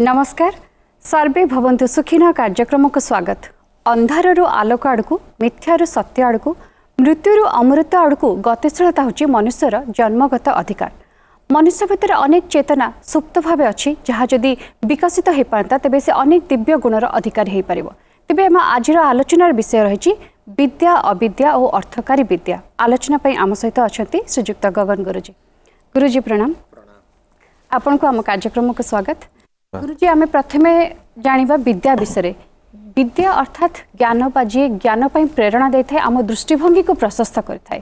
नमस्कार सर्वे भवन्तु सुखिन कार्यक्रम को स्वागत। अंधारु आलोक आड़कू मिथ्यारु सत्य आड़कू मृत्युरु अमृत आड़कू गतिशीलता होची मनुष्यर जन्मगत अधिकार। मनुष्य भितर अनेक चेतना सुप्त भाव अच्छी जहाँ जदि विकसित हो पारता तेबे से अनेक दिव्य गुणर अधिकारी हो पारिबो। तेबे हम आज आलोचनार विषय रही विद्या अविद्या और अर्थकारी विद्या। आलोचना पई आम सहित अछंती श्रीजुक्त गगन गुरुजी। गुरुजी प्रणाम। आपन को आम कार्यक्रम को स्वागत। गुरुजी आम प्रथमे जानिबा विद्या विषय। विद्या अर्थात ज्ञान बा जी ज्ञान पई प्रेरणा देता है आम दृष्टिभंगी को प्रशस्त करता है।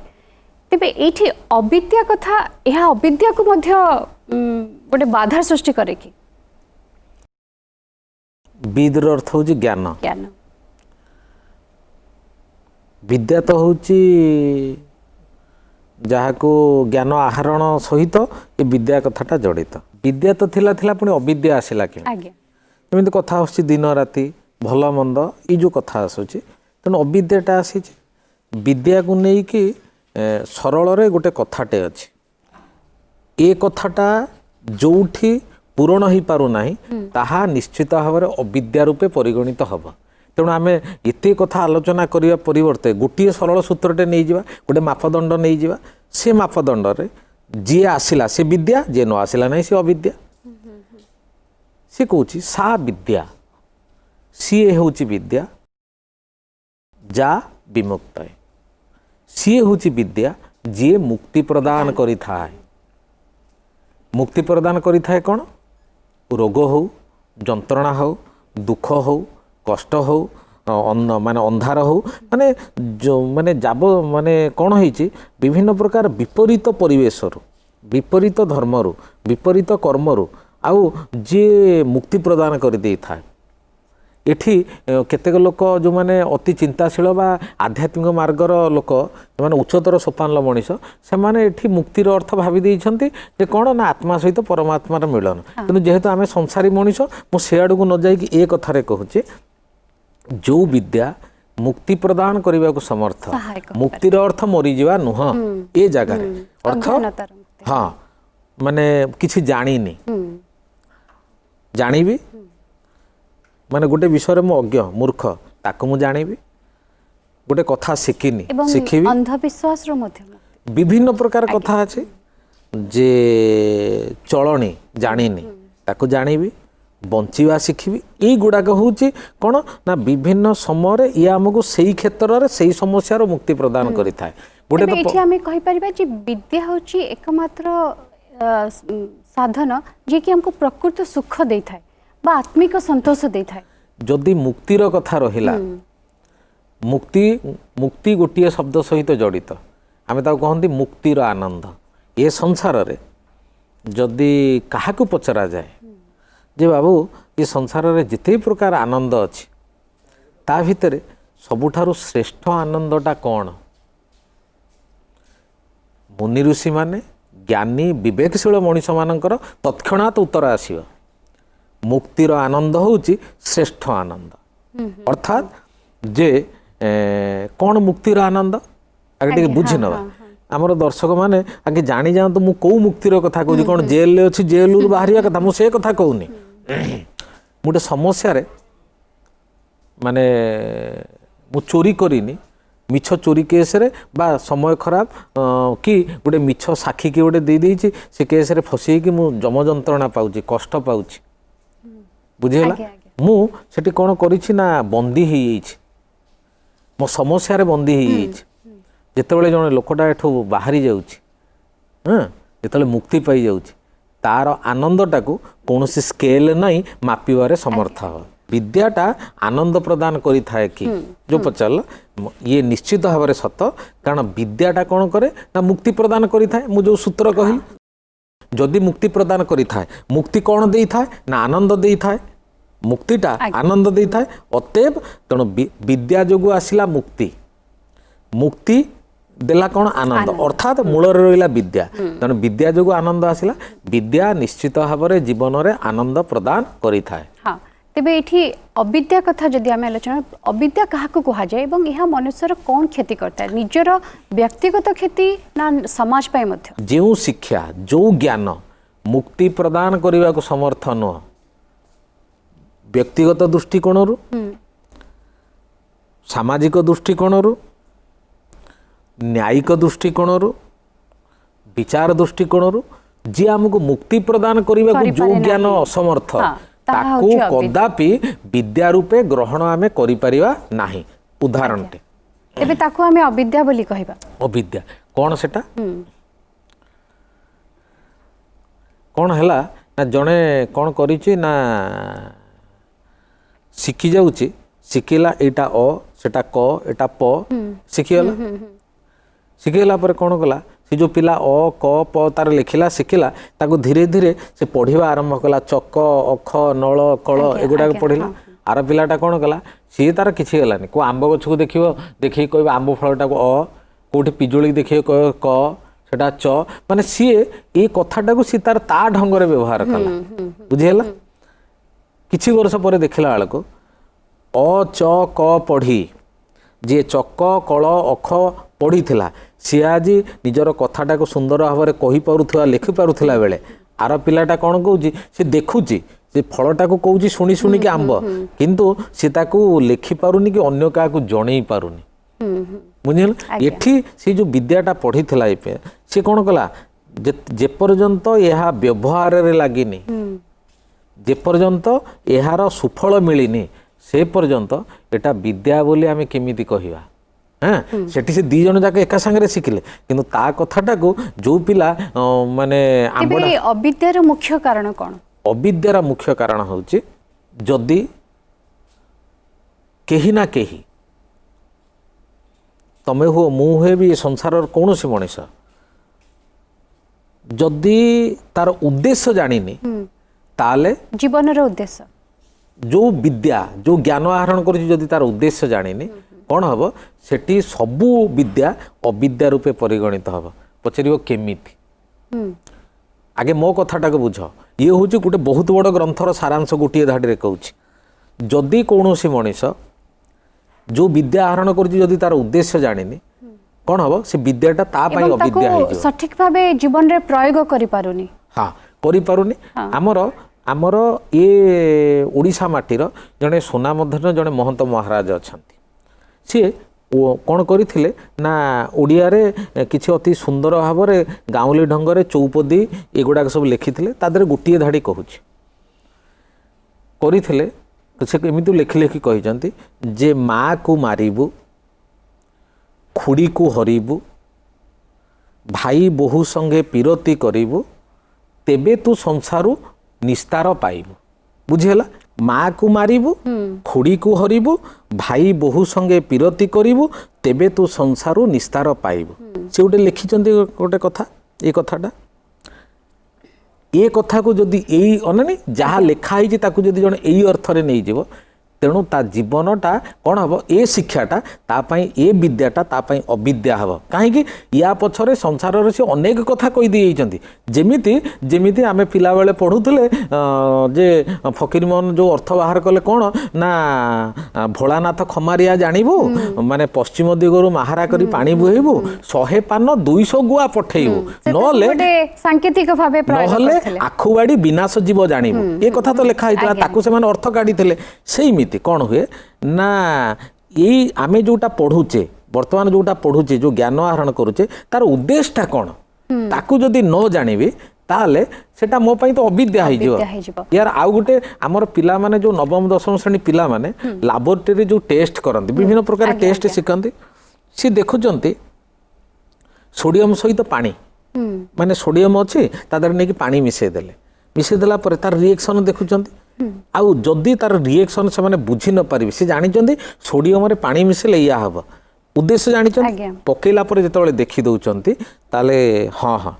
तेबे एठी अविद्या कथा यह अविद्या को मध्य गोटे बाधा सृष्टि करे कि विद्र अर्थ हो ज्ञान। ज्ञान विद्या तो होची जहाँ को ज्ञान आहरण सहित ये विद्या कथाटा जड़ित। विद्या तो थिला थिला पुणी अविद्या आसला कि एमती कथा आस दिन राति भल मंद ये जो कथा आसूची तेणु अविद्याटा आसी विद्या को नहीं कि सरल रे गोटे कथाटे अच्छी ए कथाटा जोठी पूरण हो पारु नाही ताहा निश्चित भाव में अविद्या रूपे परिगणित हब। तेणु आम एत कथा आलोचना करने परिवर्ते गोटे सरल सूत्रटे नहीं जावा गोटे मापदंड नहीं जावा से मापदंड रे जी आसिला से विद्या जी न आसिला नहीं से अविद्या। सी कौच सा विद्या सी होची विद्या जा विमुक्त है सी होची विद्या जी मुक्ति प्रदान करि थाए। मुक्ति प्रदान करि थाए कौन रोग हो जंत्रणा हो दुख हो कष्ट हो माने अंधार हो माने जो माने जाब माने कौन होइछि विभिन्न प्रकार विपरीत परिवेश विपरीत धर्म विपरीत कर्म आउ जे मुक्ति प्रदान कर दे था। एठी केतेक लोक जो माने अति चिंताशील बा आध्यात्मिक मार्गर लोक माने उच्चतर सोपानल मनीष से माने एठी मुक्तिर अर्थ भावी देइछंती जे कोन ना आत्मा सहित परमात्मार मिलन। किंतु जेहेतु आमे संसारी मनीष मु से आडू न जाई कि ए कथारे कहूचे जो विद्या मुक्ति प्रदान करने को समर्थ मुक्तिर अर्थ मरीजा नुह ए जगार अर्थ हाँ माने किसी जानी जानिबी माने गोटे विषय मु अज्ञ मूर्ख ताको मु जानिबी गोटे कथा शिखिनी शिखिबी अंधविश्वास विभिन्न प्रकार कथा अच्छे जे चलनी जानिनी ताको जानिबी बंचिवा शिखिबी यही गुड़ाक हूँ कौन ना विभिन्न समय ये आमको से क्षेत्र में से समस्या मुक्ति प्रदान करें। गोटे तो आम कही विद्या हूँ एकमात्र साधन जी कि हमको प्रकृत सुख दे थाए बा आत्मिक संतोष दे थाए। जदि मुक्तिर कथा रहिला मुक्ति मुक्ति गोटे शब्द सहित जड़ित आम कहती मुक्तिर आनंद ये संसार रे जदि क्या पचरा जाए जे बाबू ये संसार रे जिते प्रकार आनंद अच्छी ता भितर सबुठारु श्रेष्ठ आनंदटा कौन मुनि ऋषि माने ज्ञानी विवेकशील मनीष मानकर तत्क्षणात उत्तर आसिव मुक्तिर आनंद होची श्रेष्ठ आनंद। अर्थात जे कौन मुक्तिर आनंद आगे बुझी नवा आमर दर्शक माने आगे जानी जातु मु कौ मुक्तिर कथा कहूँ कौन जेल अच्छी जेल बाहर कथा मुझे कथा कहूनी गोटे समस्या रे माने मु चोरी करिनी मिछ चोरी केस रे बा समय खराब कि गोटे मिछ साखी कि गोटे दे देइछि से केस रे फसी कि मु जम जंत्रणा पाउछि कष्ट पाउछि बुझिला मु सेठी कोन करिछि ना बंदी ही जाइछि मो समस्या रे बंदी ही जाइछि। जेतेबेले जने लोकटा एठो बाहरी जाउछि हां जेतेबेले मुक्ति पाई जाउछि तार आनंदटा को कौन स्केल नहीं मापिबारे समर्थ हो। विद्याटा आनंद प्रदान करि थाए कि जो पचाल ये निश्चित भाव में सत कारण विद्याटा कौन करे ना मुक्ति प्रदान करि थाए। मु जो सूत्र कहिल जदि मुक्ति प्रदान करि थाए मुक्ति कौन देई थाए ना आनंद देई थाए मुक्तिटा आनंद देई थाए। अतएव तेणु विद्या जोगु आसिला मुक्ति मुक्ति देला कौन आनंद अर्थात मूल रहा विद्या तेणु विद्या जो आनंद आसला विद्या निश्चित भाव में जीवन में आनंद प्रदान करि थाए। हाँ तेबे एठी अविद्या कथा जदि आम आलोचना अविद्या क्या कह जाए यह मनुष्यर कौन क्षति करता है निजर व्यक्तिगत क्षति ना समाज पाए मध्य जो शिक्षा जो ज्ञान मुक्ति प्रदान करने को समर्थ नुह व्यक्तिगत दृष्टिकोण सामाजिक दृष्टिकोण न्यायिक दृष्टिकोण विचार दृष्टिकोण जी आमको मुक्ति प्रदान करने जो ज्ञान असमर्थ ताकू कदापि विद्या रूपे ग्रहण आमे करि परिबा नाही। उदाहरणटे एबे ताकू आमे अविद्या बोली कहबा। अविद्या कौन सेटा कौन हैला ना जने कौन करिछि ना शिखि जाउछि शिखिला एटा अ सेटा क एटा प शिखिगला शिखिगला पर कौन कला से जो पिला अ क प तार लिखिला शिखिला ताको धीरे धीरे से पढ़िबा आरंभ कला चक अख नल कल एगुडा पढ़िला आर पिलाटा कौन कला सी तार किछि गलानी को आंब गछ को देखियो देखि कहबा आंब फलटा को अ कोठी पिजुली देखियो कहबा क सेटा च माने सी ए कथाटा को सी तार ता ढंग रे व्यवहार कला बुझिला किछि वर्ष पर देखिला वाला को अ च क पढ़ी जे चक कल अख पढ़ी थिला सी आज निजर कथाटा को सुंदर भाव में कही पारुथुवा लिखि पारुथिला बेले आर पिलाटा कौन कहूँ से देखुची से फलटा को कहूँ शुणी शुणी कि आंब किंतु से ताकू लिखि पारुनी कि अन्य क्या जणई पारुनी बुझल एठी से जो विद्याटा पढ़ी थिला एपे से कौन कला जे पर्यंत यह व्यवहार रे लागिनी जे पर्यंत यार सुफल मिलिनी से पर्यंत एटा विद्या बोली आमे केमिति कहिबा। हाँ सेठी से दी जन जाके एका संगे शिखिले किंतु ता कथाटा को जो पिला माने अविद्यार मुख्य कारण कौन अविद्यार मुख्य कारण होची जदि केही ना केही तमे हो मु हुए भी संसार कौन सी मनीष जदि तार उद्देश्य जानिनी ताले जीवन उद्देश्य जो विद्या जो ज्ञान आहरण कर तार उद्देश्य जानिनी कौन हम सेठी सबू विद्या अविद्या रूपे परिगणित हम पचार केमिति आगे मो कथाटा को बुझ ये हूँ गोटे बहुत बड़ ग्रंथर सारांश गोटे धाड़ी कहूँ जदि कौन सी मनीष जो विद्या आहरण कर तार उद्देश्य जानिनी कौन हम से विद्याटा तापाई अविद्या हो सठिक भावे जीवन रे प्रयोग करि पारुनी। हाँ करि पारुनी आमर आमर ये ओडिशा माटीर जड़े सोनामधन जड़े महंत महाराज अच्छा सी कौन करथिले ना ओडिया रे किछि अति सुंदर भाव में गाँवली ढंग रे चौपदी एगुड़ाक सब लिखिथिले तादर गोटे धाड़ी कहूँ करथिले से एमती लेखि लेखि कहिसंती जे माँ को मारिबू खुड़ी को हरिबू भाई बोहू संगे पीरती करिबू तेबे तू संसारू निस्तार पाइबू बुझीगला माँ को मारिबू खुड़ी को हरिबू भाई बोहू संगे पीरती करिबू तेबे तू संसारू निस्तार पाइबू से गोटे लिखिचंती गोटे कथा ये कथाटा ये कथा को जदि यही अने जहाँ लिखाई जदि जन यही अर्थ में नहीं जीव तेणु ता जीवनटा कौन हम ए शिक्षाटा तापाई ए विद्याटा तापाई अविद्या हम कहीं या पछरे संसार से अनेक कथा कही दी जेमिति जेमिति आमे पिला बेले पढ़ुले जे फकीर मोहन जो अर्थ बाहर कले कौन ना भोलानाथ खमारिया जानबू माने पश्चिम दिगरु महारा करी पानी बुहेबू 100 पान 200 गुआ पठेबू नले सांकेतिक भावे नहले आखुबाड़ी विनाश जीव जानबू ये कथा तो लिखा होता ताकू से माने अर्थ काढ़ी से कौन हुए ना यही आमे जोटा पढ़ुचे वर्तमान जोटा पढ़ुचे जो ज्ञान आहरण करुचे तार उद्देश्यटा कौन ताकू जदि न जानिबी ताले सेटा मो पई तो अविद्या हो यार आउ गोटे आमर पिला माने जो नवम दशम श्रेणी पिला माने लैबोरेटरी जो टेस्ट करंती विभिन्न प्रकार टेस्ट शिखंती सी देखुचंती सोडियम सहित पानी माने सोडियम अच्छी तादर नहीं पानी मिसई देला पर तार रिएक्शन देखुचंती आउ जदि तार रिएक्शन से माने बुझी न पारि से जानी सोडियम रे पानी मिसेले या हम उद्देश्य जानी पकेला पर जेतबेले देखि दउचंती ताले हाँ हाँ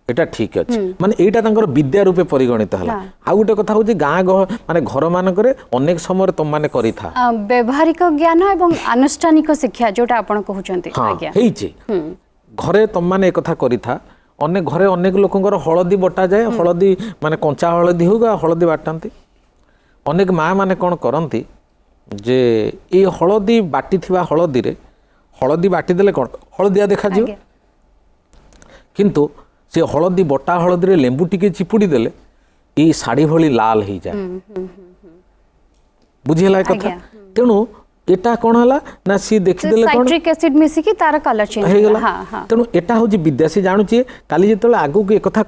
एटा ठीक अछि माने एटा तांकर विद्या रूपे परिगणित हला आ गोटे कथा होची गाँ माने घर मानकरे अनेक समय तुम माने करि था व्यवहारिक ज्ञान एवं आनुष्ठानिक शिक्षा जोटा आपण कहउचंती आज्ञा हेइची घरे तुम माने एक कथा करि था अनेक घरे अनेक लोकंकर हलदी बटा जाए हलदी माने कंचा हलदी होगा हलदी बाटती अनेक माँ माने कौन करती जे ये हलदी बाटी थिबा हलदी रे हलदी बाटी देले कौन हलदिया देखा जियो किंतु से हलदी बटा हलदी रे लेंबू टिके चिपुड़ी देले ये शाड़ी भली लाल हो जाए बुझीला ए कथा तेणु एटा कौन है ना सी देखीदेले कौन साइट्रिक एसिड मिसिकी तार कलर चेंज हेगला तेणु एटा हूँ विद्या सी जानुची काली जो आगू को एक कथा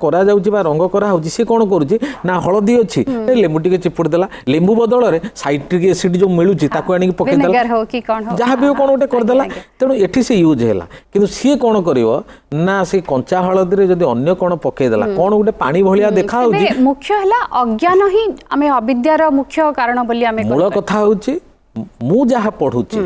रंग करा सी कौन करुच्ची ना हलदी अच्छी लेंबू टे चिपुड़ देला लेंबू बदल में साइट्रिक एसिड जो मिलूँ ताकू पकईदेला जहाँ भी कौन गोटे करदेला तेणु एठी से यूज है कि सी कौन कर ना से कंचा हलदी जब अन्य कौन पकईदेला कौन गोटे पानी भाया देखा मुख्य है अज्ञान ही आम अविद्यार मुख्य कारण मूल कथा हूँ मु जहाँ पढ़ुची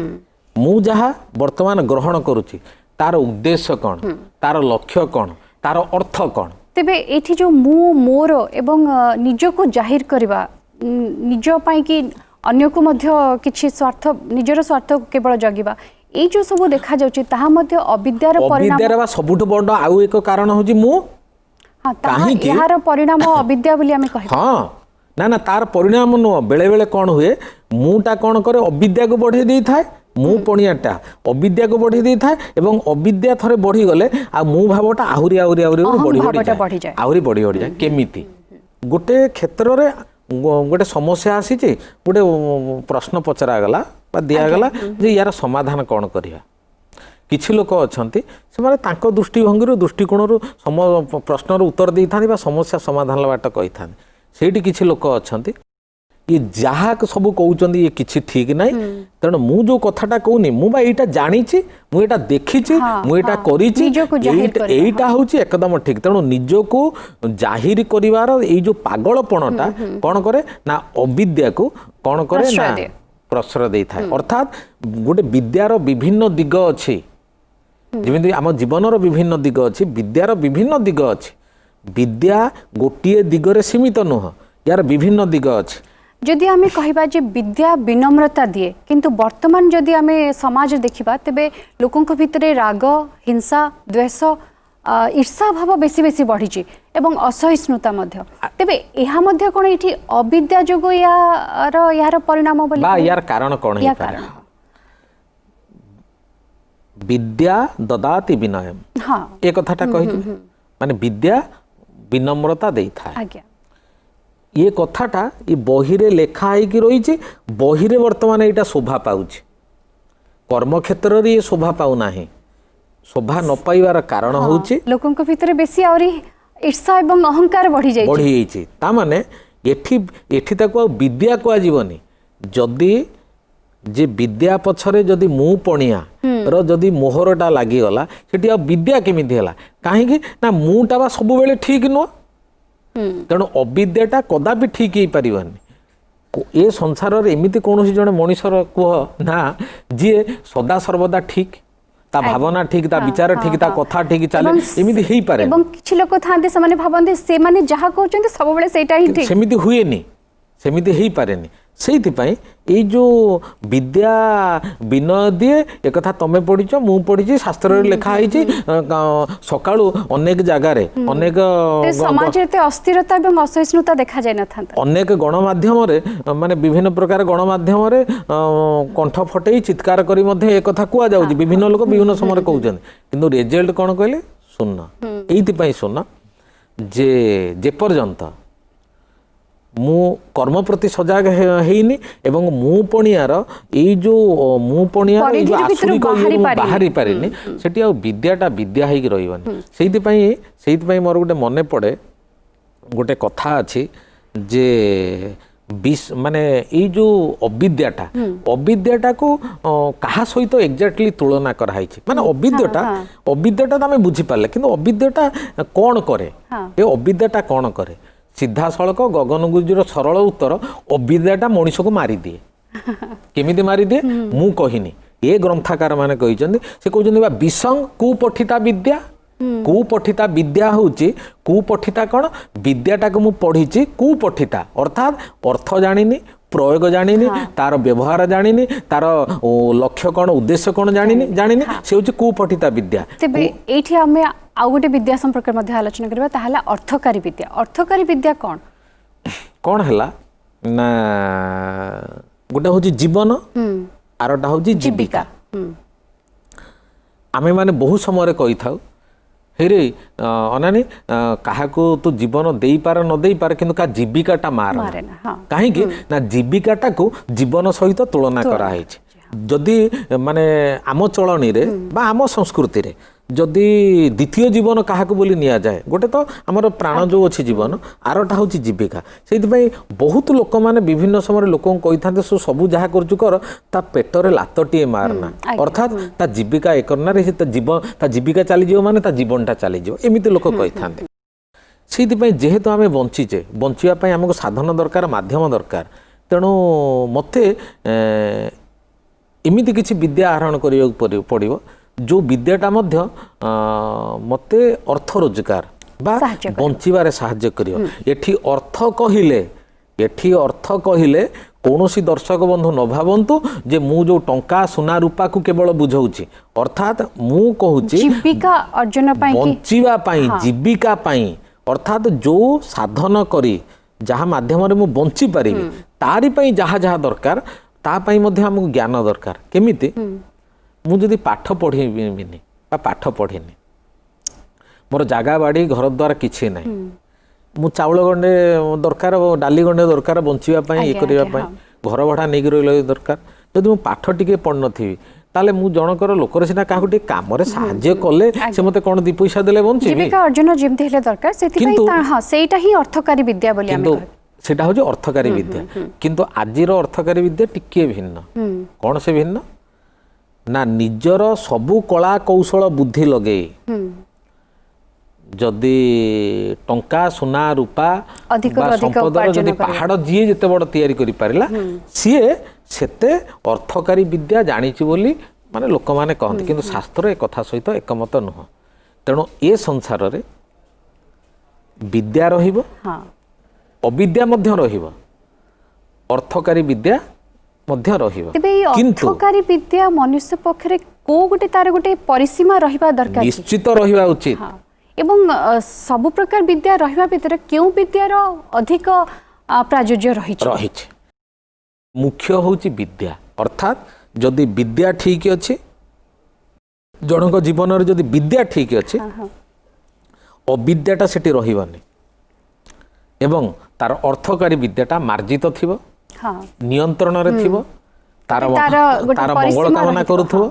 मु जहाँ वर्तमान ग्रहण करुची तार उद्देश्य कौन तार लक्ष्य कौन तार अर्थ कौन तेबे एठी जो मु मोर एवं निजको जाहिर करबा निज पई कि अन्य को मध्य किछि स्वार्थ निजर स्वार्थ केवल जगिबा ए जो सब देखा जाउची ताहा मध्य अविद्यार परिणाम अविद्यार सबुठ बड़ आउ एक कारण होची मु हां ताहा यार परिणाम अविद्या बोली हमें कहि हां ना तार परिणाम नुह बेले बेले कौन हुए मुटा कौन करे अविद्या को बढ़े दी थाए मु पणियाटा अविद्या को बढ़े दी थाए एवं अविद्या थरे बढ़ी गले आ मु भावटा आहुरी आहुरी आहुरी बढ़ी जाए आहुरी बढ़ी जाए केमिति गोटे क्षेत्र रे गोटे समस्या आसी गोटे प्रश्न पचरा गला बा दिया गला जे यार समाधान कौन करिया किछि लोक अछंती से माने तांको दृष्टिभंगी दृष्टिकोण प्रश्नर उत्तर दे था समस्या समाधान बाट कही था सेठी किछि लोक अछंती ये जहाँ सब कहते ये किसी ठीक ना तेणु मु जो कथाटा कहूनी मुझे यहाँ जानी मुझा देखी मुझा करीटा हूँ एकदम ठीक तेणु निजको जाहिर करिवार ये जो पागलपणटा कौन करे ना अविद्या को कौन करे ना प्रश्रय दे था अर्थात गोटे विद्यार विभिन्न दिग अच्छी जमी आम जीवनर विभिन्न दिग अच्छी विद्यार विभिन्न दिग अच्छी विद्या गोटे दिगरे सीमित नुह यार विभिन्न दिग अच्छी जदि आमे कहिबा जे विद्या विनम्रता दिए किंतु वर्तमान जदि आमे समाज देखिबा तेबे लोकंक भितरे राग हिंसा द्वेष ईर्षा भाव बेसी बेसी बढ़ी एवं असहिष्णुता मध्य तेबे एहा मध्य कोन एठी अविद्या जोगो यार परिणाम बोली बा यार कारण कोन हे पारे विद्या ददाति विनयम हां ए कथाटा कहि माने विद्या विनम्रता देई था आज्ञा ये कथाटा ये बहिरे लेखा होगी रही बहिरे वर्तमान यहाँ शोभा पाँच कर्म क्षेत्र में ये शोभा पाऊना शोभा न पाइबार कारण हूँ लोकों भीतर बेसी ईर्षा एवं अहंकार बढ़ी जाइए तामाने एठी ताको विद्या कहनी जदि जे विद्या पछरे जदि मु पणिया रो जदि मोहरटा लागिगला सेठी विद्या केमिति हला काहेकि ना मुटा बा सब बेले ठीक नुह तेणु अविद्याटा कदापि ठीक हो पारनी ए संसार एमती कौन जड़े मनीषर कह ना जी सदा सर्वदा ठीक ता भावना ठीक ता विचार ठीक ता कथा ठीक चले एमती हो पारे एवं किछि लोक थांते से माने भाबंते से माने जहा कहउचंते सब बेले सेटा ही ठीक सेमिति हुएनी सेमिति हो पारेनी से ये जो विद्या विनय दिए एक कथा तमें पढ़ीच मु पढ़ी शास्त्र लिखाई सकाळु अनेक जगार अनेक समाज अस्थिरता एवं असहिष्णुता देखा जाय न अनेक गणमाध्यम माने विभिन्न प्रकार गणमाध्यम कंठ फटई चित्कार करी मध्ये एक कथा कुआ जाउची विभिन्न लोक विभिन्न समय कहउछन किंतु रिजल्ट कोन कहले सुन्न एइति पई सुन्न जे पर्यंत मु कर्म प्रति सजग हेनी एवं मु पणियार ये जो मु पणियार ये जो आसुरिक बाहरी पारेनी सेठी आ विद्याटा विद्या हेकी रहिबनी सेइति मोर गोटे मने पड़े गोटे कथा अछि जे माने ये जो अविद्याटा को कहा सहित एक्जाक्टली तुलना कराई माने अविद्याटा आम बुझी पारे कि अविद्याटा कौन करे ये अविद्याटा कौन करे सीधा सड़क गगन गुरुजीर सरल उत्तर अविद्याटा मनीष को मारी दिए केमिति मारी दिए मु कहिनी ये ग्रंथकार माने कहिसंदी से कहउछंदी बा विसंग कुपठिता विद्या होची कुपठिता कौन विद्याटा को मु पढ़ीची कुपठिता अर्थात अर्थ जानिनी प्रयोग जानिनी तार व्यवहार जानिनी तार लक्ष्य कौन उद्देश्य कौन जानिनी से होची कुपठिता विद्या तेबे एठी हमें आउ गोटे विद्या संपर्क में आलोचना करबा ताहला अर्थकारी विद्या कौन हैला ना गोटे होची जीवन आरटा होची जीविका आमे माने बहु समय कही थाउ हेरे अनानी काहाको तू जीवन दे पार न दे पार किंतु का जीविकाटा मार कहीं ना जीविकाटा को जीवन सहित तुलना कराई जदि माने आम चलनी रे बा आम संस्कृति रे जदि द्वितीय जीवन क्या बोली नि जाए गोटे तो आमर प्राण जो अच्छी जीवन आरटा हूँ जीविका से बहुत लोक मैंने विभिन्न समय लोक कही था सब जहाँ कर पेटर लातटे मारना अर्थात ता जीविका एक करना ता जीविका चलीज माने ता जीवनटा चलीज एमती लोक कही था से जेहेतु आम बंचीचे बंचापी आमको साधन दरकार मध्यम दरकार तेणु मत एमती किसी विद्या आहरण करा पड़ो जो विद्याटा मध्य मते अर्थ रोजगार बा बंचिबारे साहाय्य करियो एठी अर्थ कहिले कौनसी दर्शक बंधु न भावंतु जे मु जो टंका सोना रूपा को केवल बुझाउची अर्थात मु कहूची जीविका अर्जन पाई बंचिबा पाई जीविका पाई अर्थात जो साधन करी जहाँ माध्यम रे मु बंची पारिबी तारी पाई जहाँ जहाँ दरकार ता पाई मध्य हमको ज्ञान दरकार केमिति मुझे पाठ पढ़ेबिनी पाठ पढ़ेनि मोर जगह बाड़ी घर द्वार किसी ना मु चाउल गंडे दरकार डाली गंडे दरकार बंचापी ये करने घर भड़ा नहीं रही दरकार जब मुझे पाठ टी पढ़ थी ताले मु जनकर लोकर सीना क्या कम साहाय्य कले से मते कौन दी पैसा देले बंची जीविका अर्जन जेमते हेले दरकार सेटा सेटा ही अर्थकारी विद्या बोली आमे सेटा हो अर्थकारी विद्या किंतु आजिर अर्थकारी विद्या टिके भिन्न कौन से भिन्न ना निजर सबु कला कौशल बुद्धि लगे जदि टंका सोना रूपा संपदर जदि पहाड़ जी जिते बड़ तैयारी करि पारिला सीए सेते अर्थकारी विद्या जानिछि बोली माने लोक माने कहନ୍ତି किंतु शास्त्र एक कथा सहित एकमत नुह तेणु ए संसार रे विद्या रहिबो अविद्या मध्य रहिबो अर्थकारी विद्या मध्य रहिबो किंतु अर्थकारी विद्या मनुष्य पक्षरे को गोटे तार गोटे परिसीमा रहिबा दरकार निश्चित रहिबा उचित एवं सब प्रकार विद्या रहिबा भितर केउ विद्यार अधिक प्राजुर्य रही मुख्य होची विद्या अर्थात जदि विद्या ठीक अछि जनक जीवन रे जदि विद्या ठीक अछि अविद्याटा सेठी रहिबनी एवं तार अर्थकारी विद्याटा मार्जित थिबो नियंत्रण रे थिबो तार मंगल कामना करूथबो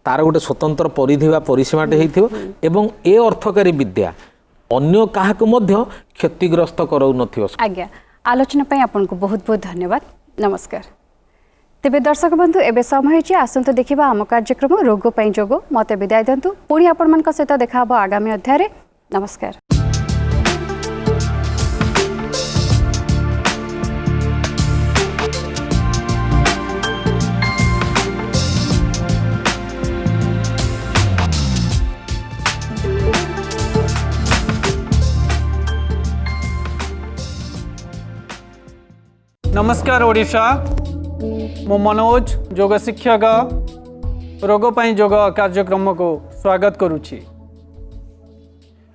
तार गोटे स्वतंत्र परिधि वा परिसीमाटे हेइथिबो एवं ए अर्थकारी विद्या अन्य काहाकु मध्य क्षतिग्रस्त कराउ नथिबो। आज्ञा आलोचना पई आपन को बहुत बहुत धन्यवाद नमस्कार। तेबे दर्शक बंधु एबे समय होइछि आसंत देखिबा आम कार्यक्रम रोग पई जोग मते विदाय दंतु पुणी आपन मन का सहित देखा हबो आगामी अध्याय रे नमस्कार। नमस्कार ओडिशा मो मनोज योग शिक्षक रोग पाई योग कार्यक्रम को स्वागत करुछि।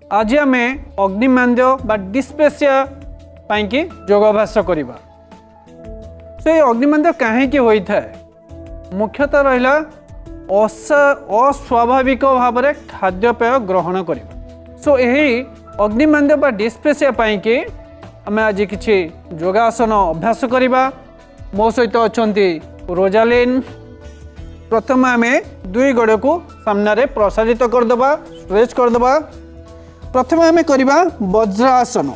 आज आम अग्निमांद्य बा डिस्पेसिया पाई योगाभ्यास करवा। से अग्निमांद्य कहीं होता है मुख्यतः रहा अस्वाभाविक भाव में खाद्यपेय ग्रहण करवा। सो यही अग्निमांद्य बा डिस्पेसिया पाई आम आज किसी योगासन अभ्यास करवा। मो सहित अच्छा रोजालिन। प्रथम आम दुई गोड़ को सामने प्रसारित करदे स्ट्रेच करदे। प्रथम आम करवा वज्रासन।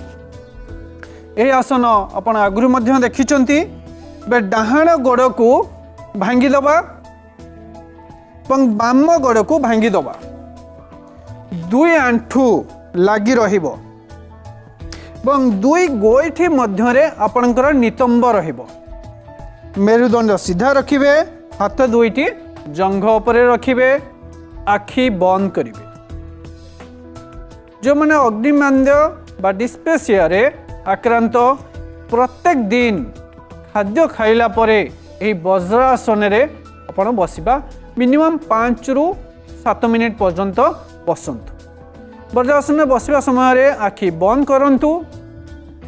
यही आसन आपण आगु देखी डाहाण गोड़ को भांगीदबा बाम गोड़ को भांगीदबा दुई आंठू लगी रहिबो दुई गोइठी मध्यरे आपणकर नितंब रहिबो। मेरुदंड सीधा रखिबे हाथ दुईटी जंघ उपरे रखिबे आखि बंद करिवे। जो माने अग्निमांद्य बा डिस्पेसिया रे आक्रांत प्रत्येक दिन खाद्य खाइला परे एही वज्रासन रे आपण बसिबा मिनिमम 5 रु 7 मिनिट पर्यंत बसंतु। वज्रासन में बसवा समय आखि बंद करंतु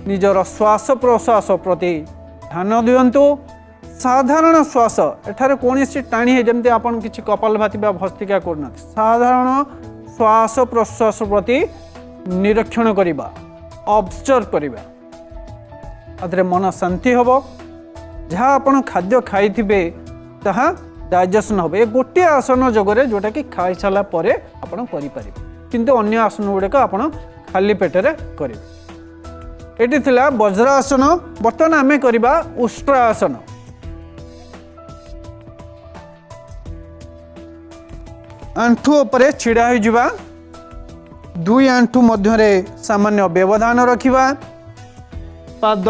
निजर श्वास प्रश्वास प्रति ध्यान दियंतु। साधारण श्वास एठारे कौन टाणी है जमती आपन किछि कपालभाति बा भस्त्रिका करना साधारण श्वास प्रश्वास प्रति निरीक्षण करिबा ऑब्जर्व करिबा आदरे मन शांति हबो जहाँ आपण खाद्य खाइथिबे ताहा डाइजेशन हबे ए गोटे आसन जगरे जोटा कि खाई साला परे आपण करि परिबे किंतु अन्य आसन गुडे आपण खाली पेटरे करिबे एटी थिला वज्रासन वर्तमान आमे करिबा उष्ट्रासन आंठू उपरे छिड़ा हो जिबा दुई आंठू मध्य रे सामान्य व्यवधान रखिबा पाद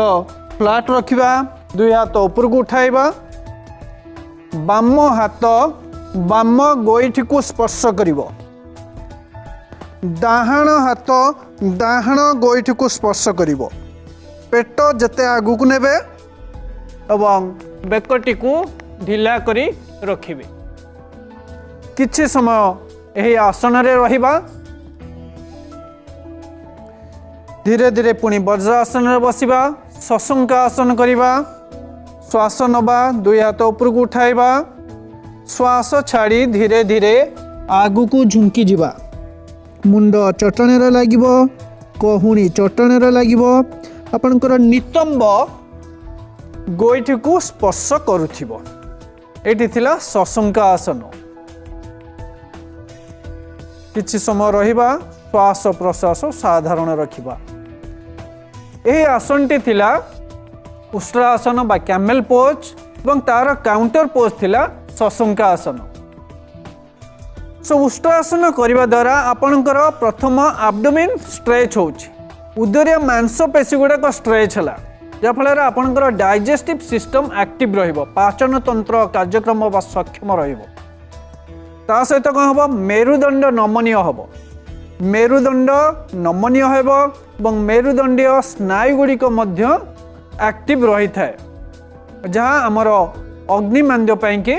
फ्लैट रखिबा दुई हाथ ऊपर को उठाइबा बाम हाथ बाम गोइठी को स्पर्श करिबो डाहाण हाथ डाहाण गोइठी को स्पर्श करिबो पेट जते आगु को नेबे एवं बेकटी को ढिला करी रखिबे किछि समय एही आसन रे रहिबा धीरे धीरे पुणी वज्रासन रे बसिबा सशंकासन करिबा श्वास नबा दुई हाथ ऊपर को उठाइबा श्वास छाड़ी धीरे धीरे आगु को झुंकी जिबा मुंड चटणे रे लागिबो कहुणी चटणे रे लागिबो आपनकर नितंब गोइठी को स्पर्श करूथिबो एटी थिला सशंकासन किछि समय रहिबा श्वास प्रश्वास साधारण रखिबा एही आसनटी थिला उष्ट्रासन बा कैमल पोज एवं तार काउंटर पोज थिला सशंकासन सो उष्ट्रासन करिबा द्वारा आपनकर प्रथम एब्डोमेन स्ट्रेच होउची उदरीय मांसपेशी गुड़ाक स्ट्रेच है जहाँफल आपंकर डाइजेस्टिव सिस्टम एक्टिव रहिबो पाचन तंत्र कार्यक्रम बा सक्षम रहिबो ता सहित कौन हम मेरुदंड नमनीय हम मेरुदंड नमनीय हेबो एवं मेरुदंडीय स्नायुगुड़िक मध्य एक्टिव रही थाए जहाँ आमर अग्निमांद्य पाइंके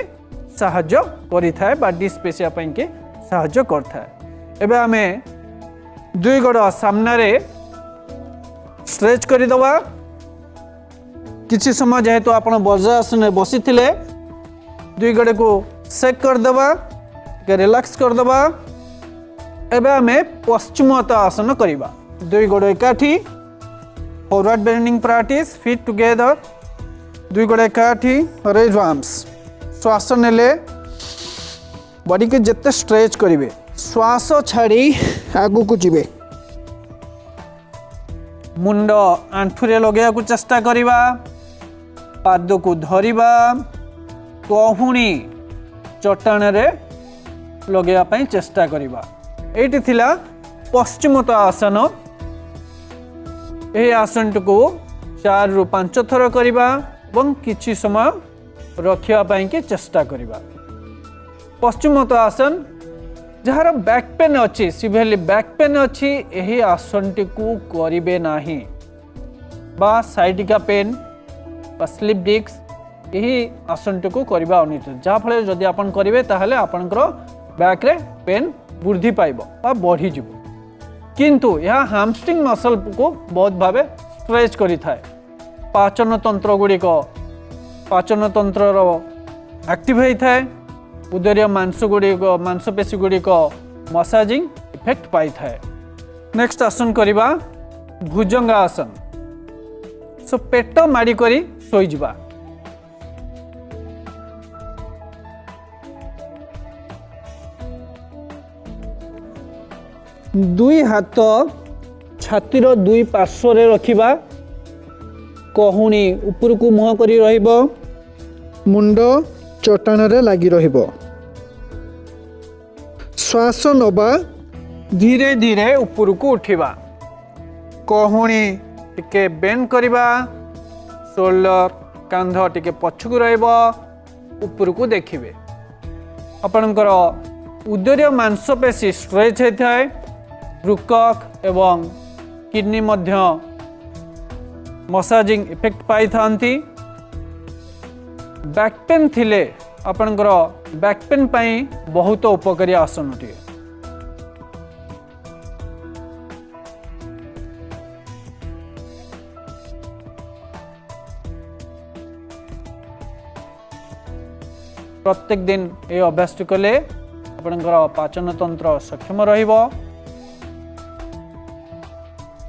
साहाय्य करि थाए बा डिस्पेसिया पाइंके साहाय्य करथाए एबे आमे दुई गोड़ सामने रे स्ट्रेच करि दवा किछि समय जेहेतु आपण वज्रासन में बसी थिले दुई गोड़ को सेक कर दवा के रिलैक्स कर दवा एबे आमे पश्चिमोत्तान आसन करिबा दुई गोड़ एकाठी forward bending practice feet together दुई गोड़ एकाठी रेज आर्म्स श्वास नेले बॉडी के जिते स्ट्रेच करिवे श्वास छाड़ी आगु को जिवे मुंड आंठुरे लगे को चेष्टा करिबा पाद को धरिबा कहुणी चट्टान रे लगे पई चेष्टा करिबा एटी थिला पश्चिमोत्तान आसन एही आसन को 4 रु 5 थर करिबा एवं किछि समय रखिया पई के चेष्टा करिबा पश्चिमोत्तान आसन जहार बैक पेन अच्छी सिवियरली बैक पेन अच्छी यही आसन टी को करिबे नाही बा साइटिका पेन बा स्लिप डिस्क यही आसन टी को करबा अनुचित जहाँ फल जदि आपन करिवे ताहले आपनकर बैक रे पेन वृद्धि पाइबो बा बढ़ी जिवो किंतु यह हैमस्ट्रिंग मसल को बहुत भावे स्ट्रेच करि थाए पाचन तंत्र गुड़िक पाचन तंत्र एक्टिव होई थाए उदरीय मांसपेशी गुड़िक मसाजिंग इफेक्ट पाई थाए नेक्स्ट आसन करिबा भुजंग आसन सो पेट माड़ी करी सोई जिबा दुई हाथ छातीर दुई पार्श्व रे रखिबा कहुणी ऊपर को मुह करी रहिबो मुंड चट्टान रे लगी रहिबो श्वास नबा धीरे धीरे ऊपर को उठिबा कहुणी टिके बेंड करिबा शोल्डर कांध टिके पछकु रहइबो ऊपर को देखिबे आपनकर उदरीय मांसपेशी स्ट्रेच होई थाए वृक्क एवं किडनी मध्य मसाजिंग इफेक्ट पाई थांती बैक पेन थिले आपनकर बैक पेन पाई बहुत उपकारी आसन टी प्रत्येक दिन ये अभ्यास कले आपणकर पाचन तंत्र सक्षम रहिबो।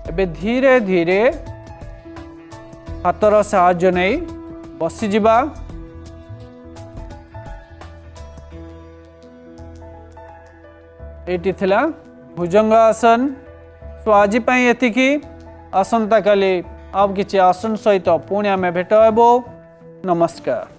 एबे धीरे धीरे हाथर साहाय्य नहीं बसी जिबा। एटी थिला भुजंग आसन। तो आज पाई एतिकी आसंता काली आप किसी आसन सहित पुणी आम भेट हेबो। नमस्कार।